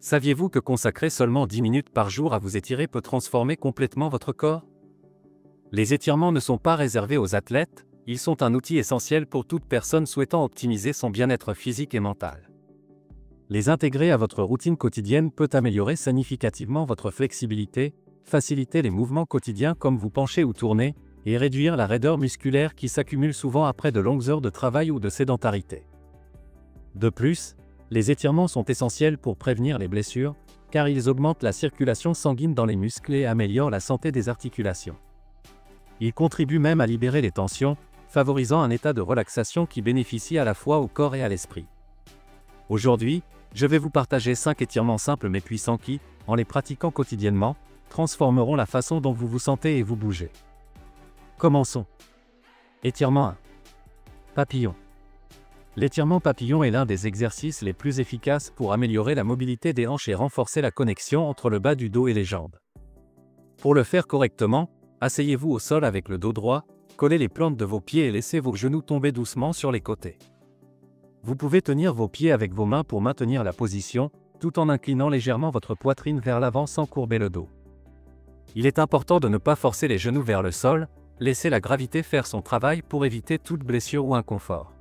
Saviez-vous que consacrer seulement 10 minutes par jour à vous étirer peut transformer complètement votre corps? Les étirements ne sont pas réservés aux athlètes, ils sont un outil essentiel pour toute personne souhaitant optimiser son bien-être physique et mental. Les intégrer à votre routine quotidienne peut améliorer significativement votre flexibilité, faciliter les mouvements quotidiens comme vous pencher ou tourner, et réduire la raideur musculaire qui s'accumule souvent après de longues heures de travail ou de sédentarité. De plus, les étirements sont essentiels pour prévenir les blessures, car ils augmentent la circulation sanguine dans les muscles et améliorent la santé des articulations. Ils contribuent même à libérer les tensions, favorisant un état de relaxation qui bénéficie à la fois au corps et à l'esprit. Aujourd'hui, je vais vous partager 5 étirements simples mais puissants qui, en les pratiquant quotidiennement, transformeront la façon dont vous vous sentez et vous bougez. Commençons. Étirement 1. Papillon. L'étirement papillon est l'un des exercices les plus efficaces pour améliorer la mobilité des hanches et renforcer la connexion entre le bas du dos et les jambes. Pour le faire correctement, asseyez-vous au sol avec le dos droit, collez les plantes de vos pieds et laissez vos genoux tomber doucement sur les côtés. Vous pouvez tenir vos pieds avec vos mains pour maintenir la position, tout en inclinant légèrement votre poitrine vers l'avant sans courber le dos. Il est important de ne pas forcer les genoux vers le sol, laissez la gravité faire son travail pour éviter toute blessure ou inconfort.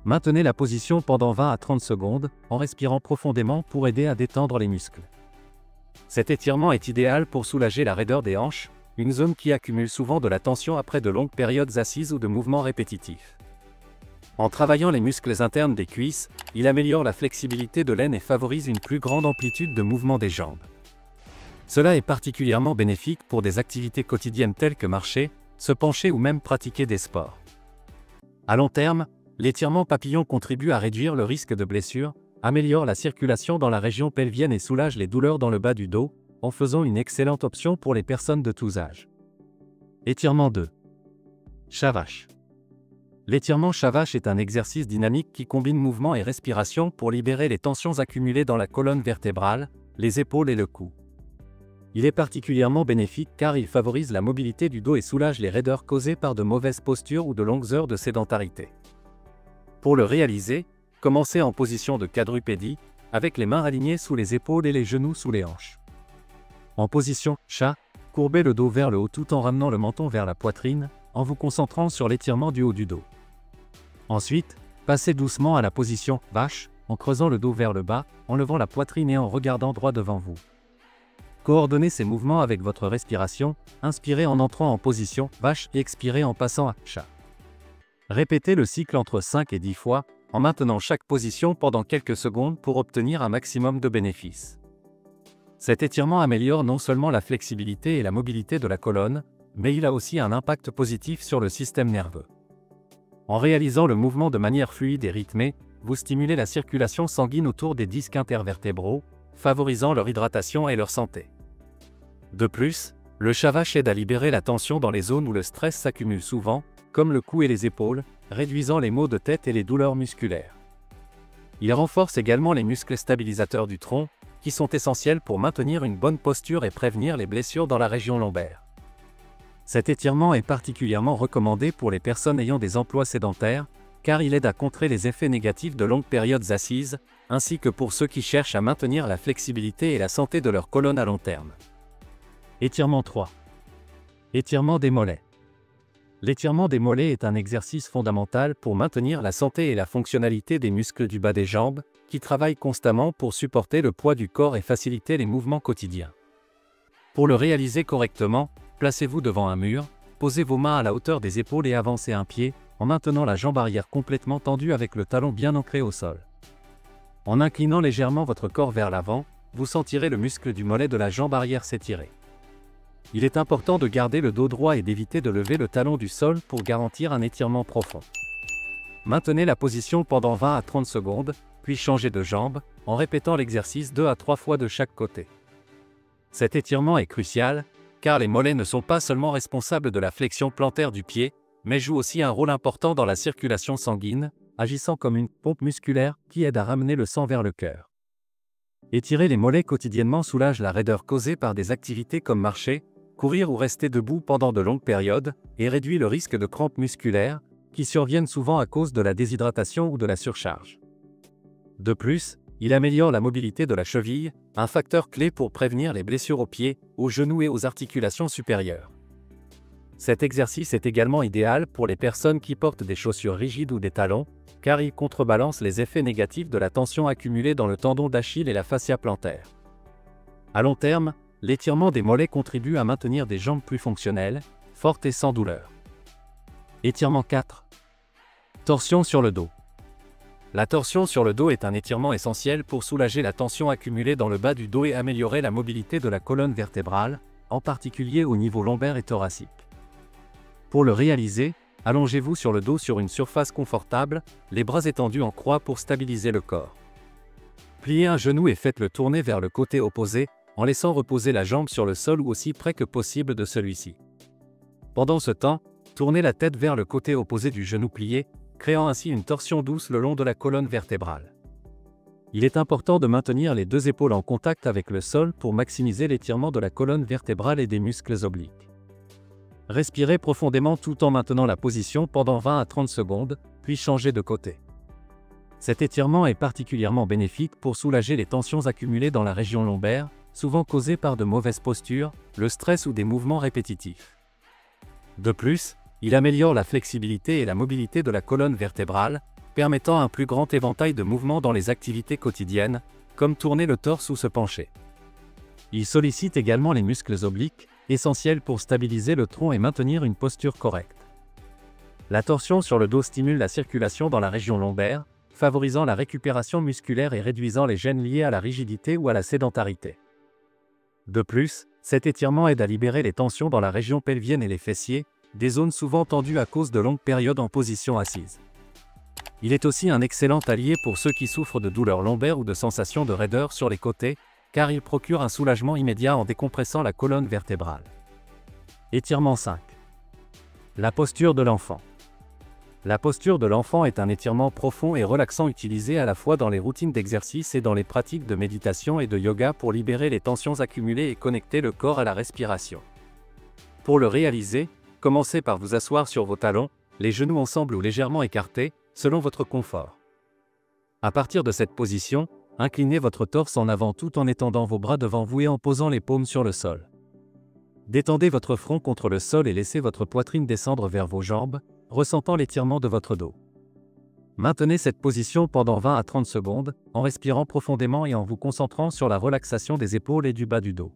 Maintenez la position pendant 20 à 30 secondes, en respirant profondément pour aider à détendre les muscles. Cet étirement est idéal pour soulager la raideur des hanches, une zone qui accumule souvent de la tension après de longues périodes assises ou de mouvements répétitifs. En travaillant les muscles internes des cuisses, il améliore la flexibilité de l'aine et favorise une plus grande amplitude de mouvement des jambes. Cela est particulièrement bénéfique pour des activités quotidiennes telles que marcher, se pencher ou même pratiquer des sports. À long terme, l'étirement papillon contribue à réduire le risque de blessure, améliore la circulation dans la région pelvienne et soulage les douleurs dans le bas du dos, en faisant une excellente option pour les personnes de tous âges. Étirement 2. Shavash. L'étirement Shavash est un exercice dynamique qui combine mouvement et respiration pour libérer les tensions accumulées dans la colonne vertébrale, les épaules et le cou. Il est particulièrement bénéfique car il favorise la mobilité du dos et soulage les raideurs causées par de mauvaises postures ou de longues heures de sédentarité. Pour le réaliser, commencez en position de quadrupédie, avec les mains alignées sous les épaules et les genoux sous les hanches. En position chat, courbez le dos vers le haut tout en ramenant le menton vers la poitrine, en vous concentrant sur l'étirement du haut du dos. Ensuite, passez doucement à la position vache, en creusant le dos vers le bas, en levant la poitrine et en regardant droit devant vous. Coordonnez ces mouvements avec votre respiration, inspirez en entrant en position vache et expirez en passant à chat. Répétez le cycle entre 5 et 10 fois, en maintenant chaque position pendant quelques secondes pour obtenir un maximum de bénéfices. Cet étirement améliore non seulement la flexibilité et la mobilité de la colonne, mais il a aussi un impact positif sur le système nerveux. En réalisant le mouvement de manière fluide et rythmée, vous stimulez la circulation sanguine autour des disques intervertébraux, favorisant leur hydratation et leur santé. De plus, le Shavash aide à libérer la tension dans les zones où le stress s'accumule souvent, comme le cou et les épaules, réduisant les maux de tête et les douleurs musculaires. Il renforce également les muscles stabilisateurs du tronc, qui sont essentiels pour maintenir une bonne posture et prévenir les blessures dans la région lombaire. Cet étirement est particulièrement recommandé pour les personnes ayant des emplois sédentaires, car il aide à contrer les effets négatifs de longues périodes assises, ainsi que pour ceux qui cherchent à maintenir la flexibilité et la santé de leur colonne à long terme. Étirement 3. Étirement des mollets. L'étirement des mollets est un exercice fondamental pour maintenir la santé et la fonctionnalité des muscles du bas des jambes, qui travaillent constamment pour supporter le poids du corps et faciliter les mouvements quotidiens. Pour le réaliser correctement, placez-vous devant un mur, posez vos mains à la hauteur des épaules et avancez un pied, en maintenant la jambe arrière complètement tendue avec le talon bien ancré au sol. En inclinant légèrement votre corps vers l'avant, vous sentirez le muscle du mollet de la jambe arrière s'étirer. Il est important de garder le dos droit et d'éviter de lever le talon du sol pour garantir un étirement profond. Maintenez la position pendant 20 à 30 secondes, puis changez de jambe, en répétant l'exercice 2 à 3 fois de chaque côté. Cet étirement est crucial, car les mollets ne sont pas seulement responsables de la flexion plantaire du pied, mais jouent aussi un rôle important dans la circulation sanguine, agissant comme une pompe musculaire qui aide à ramener le sang vers le cœur. Étirer les mollets quotidiennement soulage la raideur causée par des activités comme marcher, courir ou rester debout pendant de longues périodes, et réduit le risque de crampes musculaires, qui surviennent souvent à cause de la déshydratation ou de la surcharge. De plus, Il améliore la mobilité de la cheville, un facteur clé pour prévenir les blessures aux pieds, aux genoux et aux articulations supérieures. Cet exercice est également idéal pour les personnes qui portent des chaussures rigides ou des talons, car il contrebalance les effets négatifs de la tension accumulée dans le tendon d'Achille et la fascia plantaire. À long terme, l'étirement des mollets contribue à maintenir des jambes plus fonctionnelles, fortes et sans douleur. Étirement 4. Torsion sur le dos. La torsion sur le dos est un étirement essentiel pour soulager la tension accumulée dans le bas du dos et améliorer la mobilité de la colonne vertébrale, en particulier au niveau lombaire et thoracique. Pour le réaliser, allongez-vous sur le dos sur une surface confortable, les bras étendus en croix pour stabiliser le corps. Pliez un genou et faites-le tourner vers le côté opposé, en laissant reposer la jambe sur le sol ou aussi près que possible de celui-ci. Pendant ce temps, tournez la tête vers le côté opposé du genou plié, créant ainsi une torsion douce le long de la colonne vertébrale. Il est important de maintenir les deux épaules en contact avec le sol pour maximiser l'étirement de la colonne vertébrale et des muscles obliques. Respirez profondément tout en maintenant la position pendant 20 à 30 secondes, puis changez de côté. Cet étirement est particulièrement bénéfique pour soulager les tensions accumulées dans la région lombaire, souvent causées par de mauvaises postures, le stress ou des mouvements répétitifs. De plus, il améliore la flexibilité et la mobilité de la colonne vertébrale, permettant un plus grand éventail de mouvements dans les activités quotidiennes, comme tourner le torse ou se pencher. Il sollicite également les muscles obliques, essentiels pour stabiliser le tronc et maintenir une posture correcte. La torsion sur le dos stimule la circulation dans la région lombaire, favorisant la récupération musculaire et réduisant les gênes liés à la rigidité ou à la sédentarité. De plus, cet étirement aide à libérer les tensions dans la région pelvienne et les fessiers, des zones souvent tendues à cause de longues périodes en position assise. Il est aussi un excellent allié pour ceux qui souffrent de douleurs lombaires ou de sensations de raideur sur les côtés, car il procure un soulagement immédiat en décompressant la colonne vertébrale. Étirement 5. La posture de l'enfant. La posture de l'enfant est un étirement profond et relaxant utilisé à la fois dans les routines d'exercice et dans les pratiques de méditation et de yoga pour libérer les tensions accumulées et connecter le corps à la respiration. Pour le réaliser, commencez par vous asseoir sur vos talons, les genoux ensemble ou légèrement écartés, selon votre confort. À partir de cette position, inclinez votre torse en avant tout en étendant vos bras devant vous et en posant les paumes sur le sol. Détendez votre front contre le sol et laissez votre poitrine descendre vers vos jambes, ressentant l'étirement de votre dos. Maintenez cette position pendant 20 à 30 secondes, en respirant profondément et en vous concentrant sur la relaxation des épaules et du bas du dos.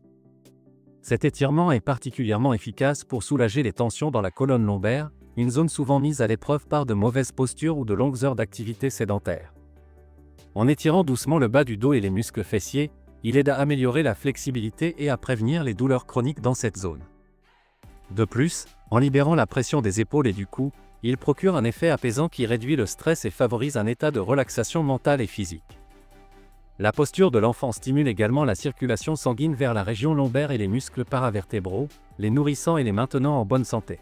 Cet étirement est particulièrement efficace pour soulager les tensions dans la colonne lombaire, une zone souvent mise à l'épreuve par de mauvaises postures ou de longues heures d'activité sédentaire. En étirant doucement le bas du dos et les muscles fessiers, il aide à améliorer la flexibilité et à prévenir les douleurs chroniques dans cette zone. De plus, en libérant la pression des épaules et du cou, il procure un effet apaisant qui réduit le stress et favorise un état de relaxation mentale et physique. La posture de l'enfant stimule également la circulation sanguine vers la région lombaire et les muscles paravertébraux, les nourrissant et les maintenant en bonne santé.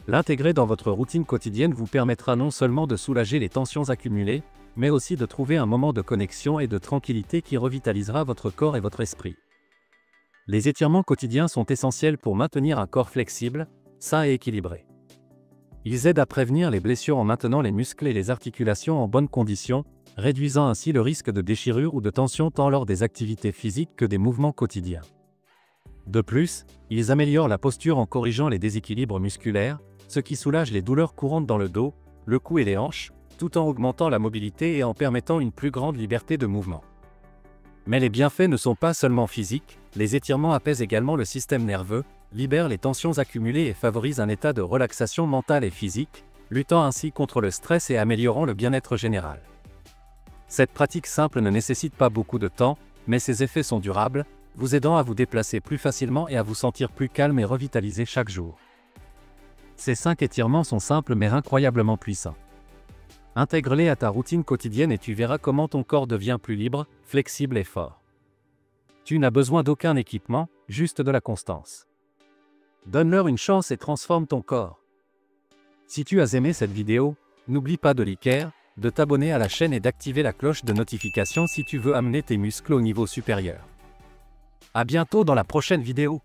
L'intégrer dans votre routine quotidienne vous permettra non seulement de soulager les tensions accumulées, mais aussi de trouver un moment de connexion et de tranquillité qui revitalisera votre corps et votre esprit. Les étirements quotidiens sont essentiels pour maintenir un corps flexible, sain et équilibré. Ils aident à prévenir les blessures en maintenant les muscles et les articulations en bonne condition, réduisant ainsi le risque de déchirure ou de tension tant lors des activités physiques que des mouvements quotidiens. De plus, ils améliorent la posture en corrigeant les déséquilibres musculaires, ce qui soulage les douleurs courantes dans le dos, le cou et les hanches, tout en augmentant la mobilité et en permettant une plus grande liberté de mouvement. Mais les bienfaits ne sont pas seulement physiques, les étirements apaisent également le système nerveux, libèrent les tensions accumulées et favorisent un état de relaxation mentale et physique, luttant ainsi contre le stress et améliorant le bien-être général. Cette pratique simple ne nécessite pas beaucoup de temps, mais ses effets sont durables, vous aidant à vous déplacer plus facilement et à vous sentir plus calme et revitalisé chaque jour. Ces 5 étirements sont simples mais incroyablement puissants. Intègre-les à ta routine quotidienne et tu verras comment ton corps devient plus libre, flexible et fort. Tu n'as besoin d'aucun équipement, juste de la constance. Donne-leur une chance et transforme ton corps. Si tu as aimé cette vidéo, n'oublie pas de liker, de t'abonner à la chaîne et d'activer la cloche de notification si tu veux amener tes muscles au niveau supérieur. À bientôt dans la prochaine vidéo.